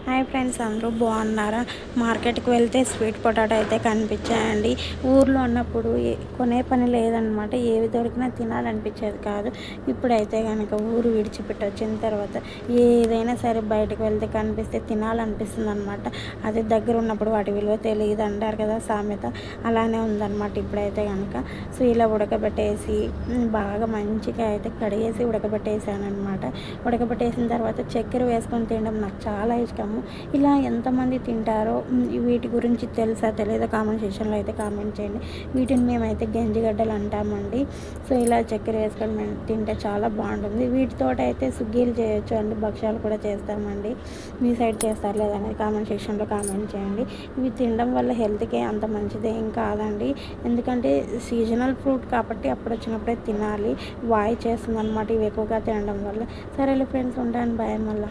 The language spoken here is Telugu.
హాయ్ ఫ్రెండ్స్, అందరూ బాగున్నారా? మార్కెట్కి వెళ్తే స్వీట్ పొటాటో అయితే కనిపించాయండి. ఊర్లో ఉన్నప్పుడు కొనే పని లేదనమాట. ఏవి దొరికినా తినాలనిపించేది కాదు. ఇప్పుడైతే కనుక ఊరు విడిచిపెట్టి వచ్చిన తర్వాత ఏదైనా సరే బయటకు వెళ్తే కనిపిస్తే తినాలనిపిస్తుంది అనమాట. అదే దగ్గర ఉన్నప్పుడు వాటి విలువ తెలియదు అంటారు కదా సామెత, అలానే ఉందన్నమాట. ఇప్పుడైతే కనుక సో ఇలా ఉడకబెట్టేసి బాగా మంచిగా అయితే కడిగేసి ఉడకబెట్టేసాను అనమాట. ఉడకబెట్టేసిన తర్వాత చక్కెర వేసుకొని తినడం నాకు చాలా ఇష్టము. ఇలా ఎంతమంది తింటారో, వీటి గురించి తెలుసా తెలియదో కామెంట్ సెక్షన్లో అయితే కామెంట్ చేయండి. వీటిని మేమైతే గంజిగడ్డలు అంటామండి. సో ఇలా చక్కెర వేసుకొని మేము తింటే చాలా బాగుంటుంది. వీటితో అయితే సుగ్గీలు చేయొచ్చు అండి, భక్ష్యాలు కూడా చేస్తామండి. మీ సైడ్ చేస్తారు లేదనేది కామెంట్ సెక్షన్లో కామెంట్ చేయండి. ఇవి తినడం వల్ల హెల్త్కి అంత మంచిది ఏం కాదండి. ఎందుకంటే సీజనల్ ఫ్రూట్ కాబట్టి అప్పుడు వచ్చినప్పుడే తినాలి. వాయి చేస్తుంది అనమాట ఇవి ఎక్కువగా తినడం వల్ల. సరేలే ఫ్రెండ్స్, ఉంటాను, బాయ్ మళ్ళీ.